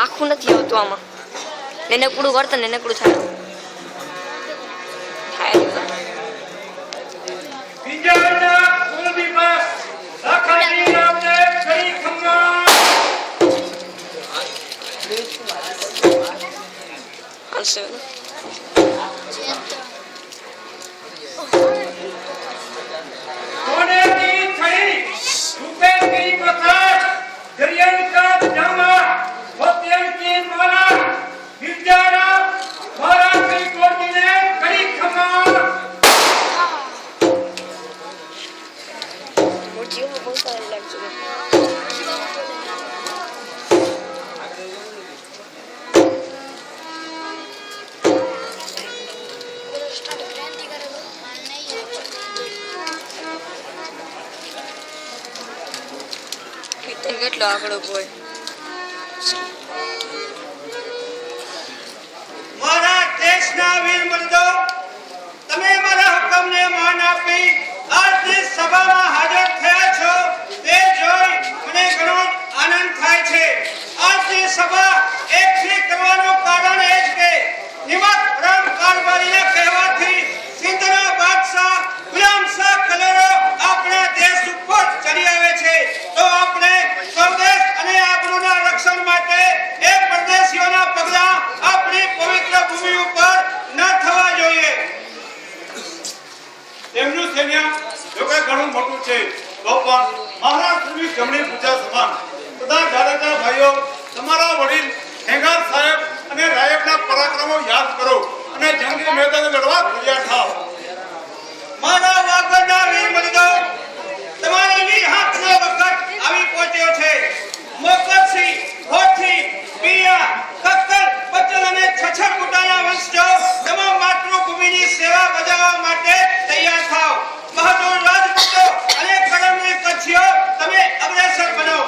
આખું નથી આવતું આમાં. નેનકડું વર્તન નેનકડું થાય હાલશે. કેટલો આંકડો હોય. મારા દેશના વીર મર્દો, તમે મારા હુકમને માન આપી આજની સભામાં હાજર થયા છો તે જોઈ મને ઘણો આનંદ થાય છે. આજની સભા એકઠી કરવાનું કારણ એ જ કે નિમક રામ કારભારીના કહેવાથી સિંધના બાદશાહ ગુલામ શાહ કલરો આપણા દેશ ઉપર ચડી આવે છે, તો આપણે સ્વદેશ અને આબરૂના રક્ષણ માટે એ પરદેશીઓના પગલા આપણી પવિત્ર ભૂમિ ઉપર ન થવા જોઈએ. તેમનું સૈન્ય જોકે ઘણું મોટું છે, તો પણ મહારાષ્ટ્રની જમણી પૂજા સમાન બધા જાડેજા ભાઈઓ તમારા વડીલ ખેંગાર સાહેબ અને રાયબના પરાક્રમો યાદ કરો અને જંગી મેદાને લડવા તૈયાર થાવ. મારા વાગડના વીર મર્દો, તમારી નિહાતનો વખત આવી પહોંચ્યો છે. મોકતસિંહ, હોઠી, પિયા, કક્કર, બચલ અને છછર કુટાના વંશજો તમામ માતૃભૂમિની સેવા બજાવવા માટે તૈયાર થાવ. બહાદુર રાજપૂતો અને કરમની કચ્છીઓ, તમે અગ્રેસર બનો.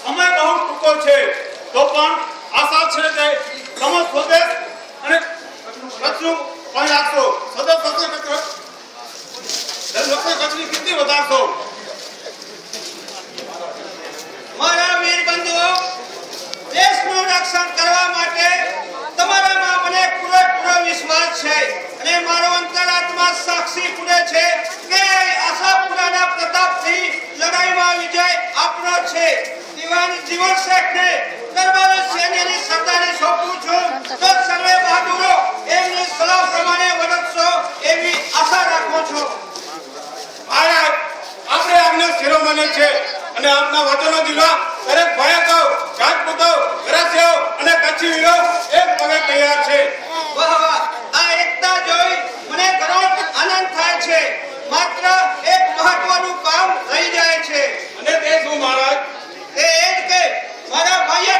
સમય બહુ ટૂંકો છે, તો પણ આશા છે કે તમે સ્વદેશ અને કચ્છનું પણ રાખશો. કચ્છની કીર્તિ વધારશો. મારા વીર બંધુઓ, દેશનું રક્ષણ કરવા માટે તમારામાં મને પૂરેપૂરો વિશ્વાસ છે અને મારો અંતરાત્મા સાક્ષી પૂરે છે કે આશાપુરાના પ્રતાપથી લડાઈમાં વિજય આપનો છે. દિવાન જીવન શેખને દરબારી સૈન્યની સરદારી સોંપું છું, તો સર્વે બહાદુરો એમની સલાહ પ્રમાણે વર્તશો એવી આશા રાખું છું. મહારાજ, આપણે આપને શિરોમણી છે અને આપના વચનો દીવા દરેક ભાઈઓ, રાજપૂતો, ગરાસિયાઓ અને કચ્છી વીરો એક પગે તૈયાર છે. વાહ વાહ, આ એકતા જોઈ મને ઘણો આનંદ થાય છે. માત્ર એક મહત્વનું કામ રહી જાય છે, અને તે શું મહારાજ? તે એ જ કે મારા ભાઈઓ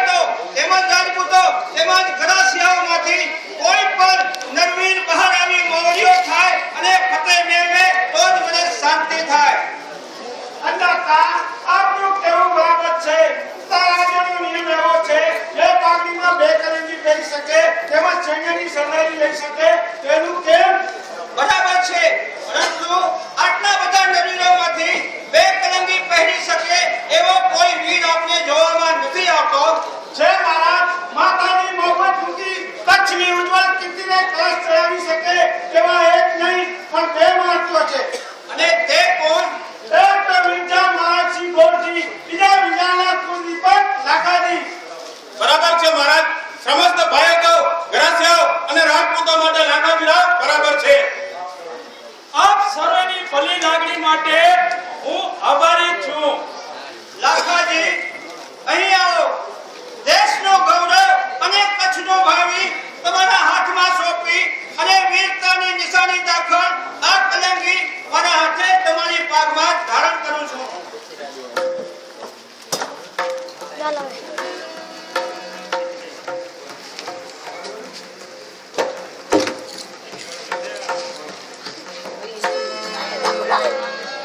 તેમજ રાજપૂતો તેમજ ગરાસિયાઓમાંથી કોઈ પણ નરવીર બહાર આવી મોવડીઓ થાય અને ફતેહ મેળવે તો જ મને શાંતિ થાય. અંદાતા આપનું કેવું બરાબર છે. તારાજનો નિયમ એવો છે કે પાઘડીમાં બે કલંગી પહેરી શકે તેમજ સૈન્યની સરદારી લઈ શકે, તેનું કેમ? બરાબર છે, પરંતુ આટલા બધા નરવીરોમાંથી બે કલંગી પહેરી શકે એવો કોઈ વીર આપણે જોવામાં નથી આવતો. છે મહારાજ, માતાની મોહબ્બત મૂકી કચ્છની ઉજ્જવળ કીર્તિને કળશ ચડાવી શકે તેવા એક નહીં પણ બે મહત્વ છે. અને તે કોણ? એક તો વિંજા મહારાજસિંહ ગોરજી, બીજા વિંજાના કુલદીપક લાખાજી. બરાબર છે મહારાજ, સમસ્ત ભાઈઓ, ગરાસિયાઓ અને રાજપૂતો માટે લાખાજીરા બરાબર છે. આપ સર્વની ભલી લાગણી માટે હું આભારી છું. લાખાજી, અહીં આવો. દેશનો ગૌરવ અને કચ્છનો ભાવિ તમારા હાથમાં સોંપી અને વીરતાની નિશાની દાખલ આ કલંગી મારા હાથે તમારી પાઘમાં ધારણ કરું છું.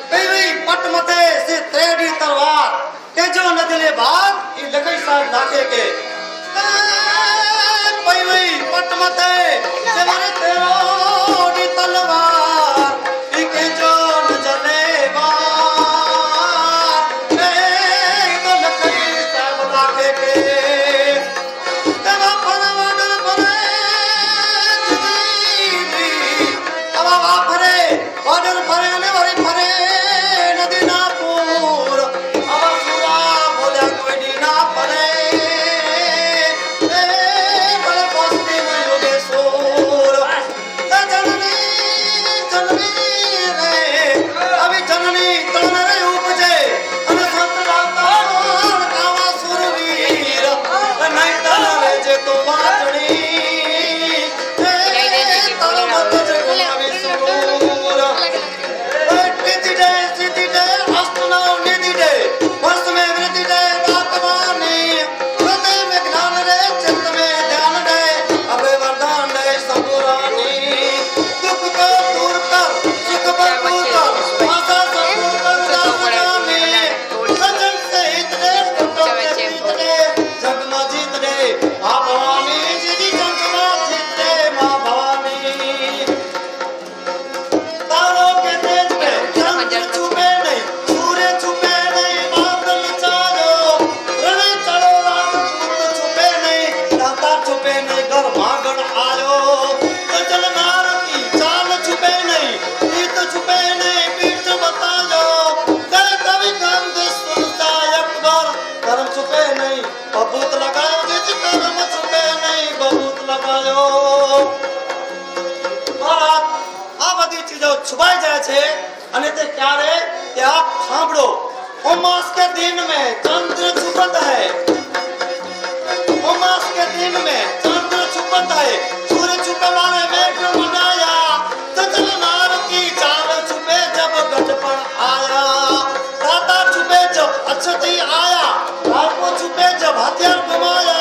પેલી પટમતે સે ત્રેડી તલવાર તેજો નદીને બાદ ઈ લખઈ સાહેબ નાખે કે પેલી પટમતે સે મારે તેરોડી તલવાર ઈ કેજો નજને બાદ એ તો લખઈ સાહેબ નાખે કે વાવા ફરે ઓર્ડર ફરે અને વળી ફરે નદીના પૂર આવા સુરા બોલ્યા કોઈ દી ના ફરે એ બળ પોસ્તી મયુગે સોર જનની રે આવી જનની તન રે ઉપજે અને સંત રાતા કાવા સુરવીર નહીં તન રે જે તો વાચણી જગમાં જીત રે મા ભવાની જીજી જગમાં જીત રે મા ભવાની તારો કે તેજ पे चंद्र छुपे नहीं सूर्य छुपे नहीं बादल छायो रण चढ़ो रात पुत छुपे नहीं दाता छुपे नहीं घर भागण आयो कजल नार की चाल छुपे नहीं गीत छुपे नहीं पीठ बतायो जय कवि गंध सुनता अकबर कर्म छुपे नहीं बबूत लगायो जिस कर्म छुपे नहीं बबूत लगायो महाराज આ બધી ચીજો છુપાઈ જાય છે અને તે ક્યારે તે આપ સાંભળો उमास के दिन में चंद्र छुपत है उमास के दिन में चंद्र छुपत है सूर्य छुपे वाले मेघ बनाया चंचल नार की चाल छुपे जब गठपन आया दाता छुपे जब अक्षति आया राजपो छुपे जब हथियार घुमाया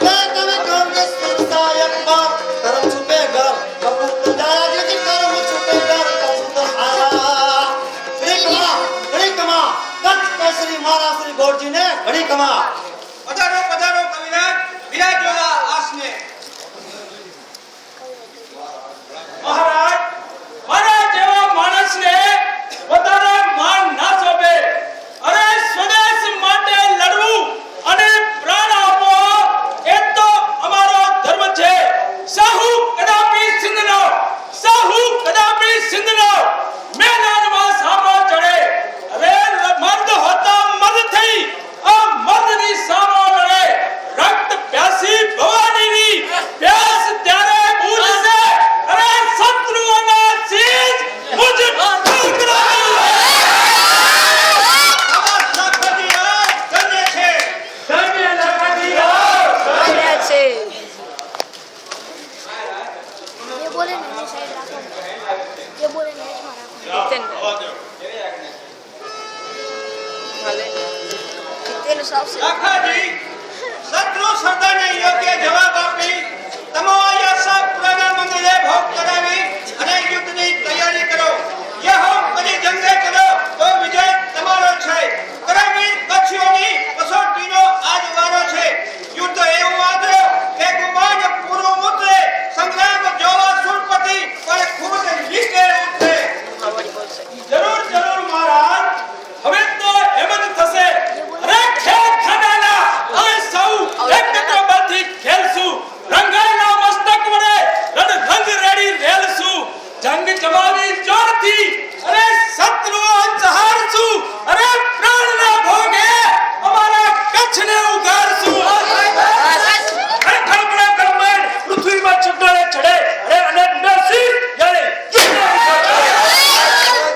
जय कवि गंध सुनता अकबर कर्म छुपे घर कपूत जाया यदि कर्म छुपे घर कपूत आया घड़ी कमा कच्छ केसरी महाराज श्री गौर जी ने घड़ी कमा પધારો પધારો કવિરાજ બિરાજો આ આસને મહારાજ મારા જેવા માણસને વધારે માન ના શોભે અરે સ્વદેશ માટે લડવું અને પ્રાણ આપવો એ તો અમારો ધર્મ છે સાહુ કદાપી સિંધનો મેદાનમાં સામો ચડે અરે મર્દ હોતા મર્દ થઈ આ મર્દની સામો લડે રક્ત પ્યાસી ભવાનીની પ્યાસ ત્યારે બુઝશે અરે શત્રુઓના શીશ મુજ ઠુકરાવી આવાજ લાખોની રાત ધન્ય છે ધન્ય લગાડી ધન્ય છે ये बोले नहीं साइड रखो ये बोले नहीं मारा કિતન ભલે કિતન સાફ છે લાખાજી શત્રુ સરદારને યોગ્ય જવાબ આપી તમામ યશા પુરાના મંદિરે ભોગ કરાવી અને યુદ્ધની તૈયારી કરો યહ કદી જંગે કરો તો વિજય તમારો છે કરમવીર કચ્છીઓની કસોટીનો આજ વારો છે યુદ્ધ એવું આદરો કે ગુમાન પૂરો મુદ્રે સંગ્રામ જોવા સુરપતિ પર ખૂબ જ લીકે ઉઠે આવડી બોલશે જરૂર જરૂર મહારાજ હવે તો એમ જ થશે અરે ખેલ ખાનાના અમે સૌ એકત્રબંધી ખેલશું રંગાઈના મસ્તક વડે રંગ રેડી રેલશું જંગ જમાવી જોરથી અરે શત્રુઓ ચહારશું અરે પ્રાણના ભોગે અમારા કચ્છને ઉગારશું ખડખડ ગરમાય પૃથ્વીમાં ચુગડે ચડે અરે અને નરસિંહ જાણે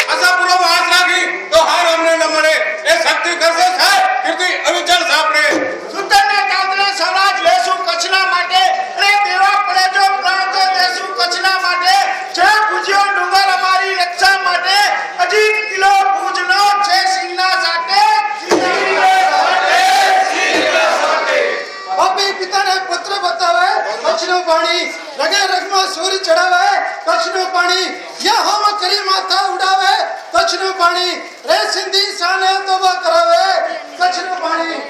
આશાપૂર્વક હાથ રાખી તો હાર અમને ન મળે એ શક્તિ કરશે સાહેબ કીર્તિ અવિચલ સાંભળે સુતરને કાંદરે સ્વરાજ લેશું કચ્છના માટે રે દેવા પડે જો પ્રાણ તો દેશું કચ્છના માટે જે પૂજ્યો ડુંગર અમારી રક્ષા માટે હજી કિલો પૂજનો છે સિંહના સાથે બાપી પિતાને પુત્ર બતાવે કચ્છનું પાણી રગે રગમાં સૂર ચડાવે કચ્છનું પાણી યા હોમ કરી માથા ઉડાવે કચ્છનું પાણી રે સિંધી શાને તોબા કરાવે કચ્છનું પાણી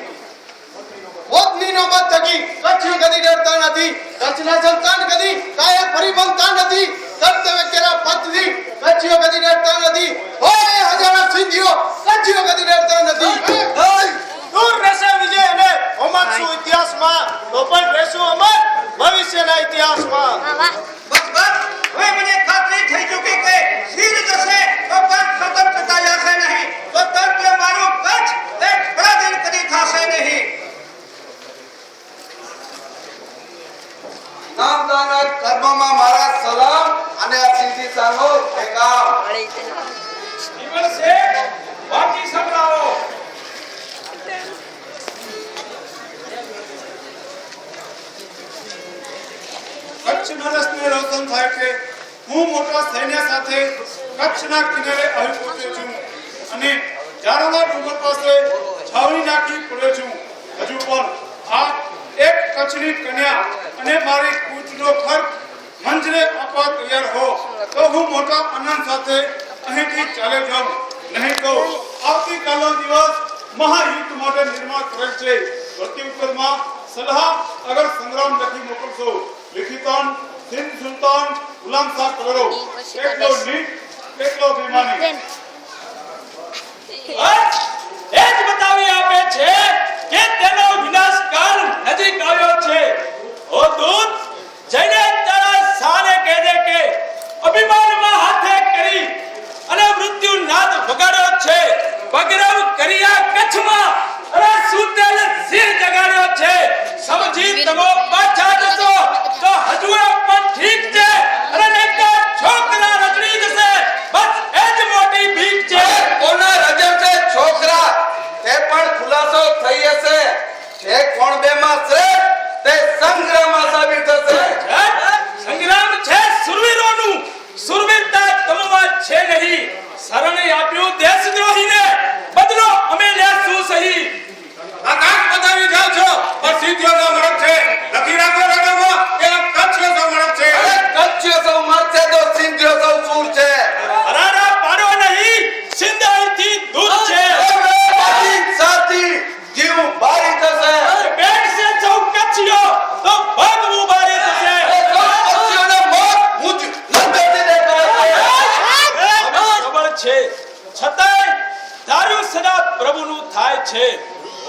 મોતની નોબત થકી કચ્છી કદી ડરતા નથી કચ્છના સંતાન કદી કાયા પરિબંધતા નથી કર્તવ્ય કેરા પથથી કચ્છીઓ કદી ડરતા નથી ઓય હજારો સિંધીઓ કચ્છીઓ કદી ડરતા નથી દૂર રહેશે વિજય અને હોમાક્ષુ ઇતિહાસમાં તો પણ રહેશું અમર ભવિષ્યના ઇતિહાસમાં वाह वाह બસ બસ હવે મને ખાતરી થઈ ચૂકી વળી તે જીવન શેઠ બાકી સંભળાવો. કચ્છ નરસને રોશન થાય કે હું મોટા સૈન્ય સાથે કચ્છના કિનારે આવી પહોંચ્યો છું અને જાણવા ડુંગર પાસે છાવણી નાખી પડ્યો છું. હજુ પણ આ એક કચ્છની કન્યા અને મારી કૂચનો ખર્ચ મંજરે આપવા તૈયાર હો તો હું મોટા આનંદ સાથે અહીંથી ચાલે જાઉં, નહીં તો આવતીકાલનો દિવસ મહાયુદ્ધ માટે નિર્માણ કરેલ છે. પ્રત્યુત્તરમાં સલાહ અગર સંગ્રામ લખી મોકલશો. લિખિતન સિંધ સુલતાન ગુલામ શાહ કલરો. કેટલો નીટ કેટલો બેમાની. બસ એ જ બતાવી આપે છે કે તેનો વિનાશકાલ નજીક આવ્યો છે. ઓ દૂત, જઈને તારા શાને કહેજે કે અભિમાનમાં હાથે કરી અને મૃત્યુ નાદ વગાડ્યો છે. પગરવ કર્યા કચ્છમાં અને સુતેલ સિર જગાડ્યો છે. સમજી તમો પાછા જશો તો હજુ પણ ઠીક છે, અને નહીં તો છોકરા રગડી જશે. બસ એ જ મોટી ભીખ છે. કોના રજર છે છોકરા તે પણ ખુલાસો થઈ હશે. જે કોણ બેમાં છે તે સંગ્રામમાં સાબિત થશે. સંગ્રામ છે સુરવીરોનું, સુરવીરતા તમમાં છે નહીં. શરણ આપ્યું દેશદ્રોહીને, બદલો અમે લેશું સહી. આકાશ બતાવી જાવ છો પણ સિદ્ધિઓનો મરક છે. લખી રાખો રડામાં કે આ કચ્છનો સૌ મરક છે. અરે કચ્છીઓ સૌ મરશે તો સિંધીઓ સૌ સૂર છે. હરારા પાડો નહીં, સિંધ અહીંથી દૂર છે. સાથી સાથી જીવ બારી થશે. પેટ સે સૌ કચ્છીઓ તો ભાગવું બારી થશે. એ સૌ કચ્છીઓને મોત મુજ લંબેથી દેખાય છે. ખબર છે છતાંય તારું સદા પ્રભુનું થાય છે.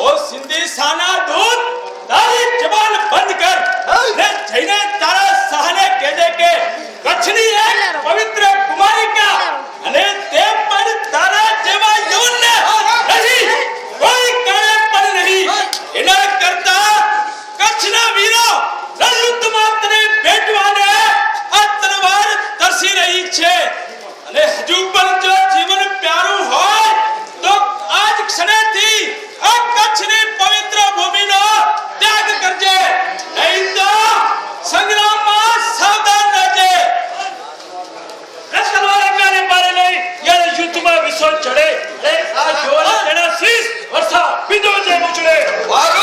ઓ સિંધી સાના દૂત, તારી જબાન બંધ કર ને જઈને તારા શાહને કહેજે કે કચ્છની એક પવિત્ર કુમારિકા અને તે પણ તારા જેવા યૌવનને નહીં, કોઈ કાળે પણ નહીં. એના કરતા કચ્છના વીરો રણયુદ્ધમાં તને ભેટવાને આ તલવાર તરસી રહી છે. અને હજુ પણ જો જીવન પ્યારું હોય તો આજ ક્ષણેથી આ કચ્છની પવિત્ર ભૂમિનો ત્યાગ કરજે, નહીં તો સંગ્રામમાં સાવધાન રહેજે. તલવાર ક્યારે મારે નહીં, યારે યુદ્ધમાં વિશ્વ ચડે. અરે આ જોર તેના શીશ વર્ષા બીજો જે ઉછળે. વાર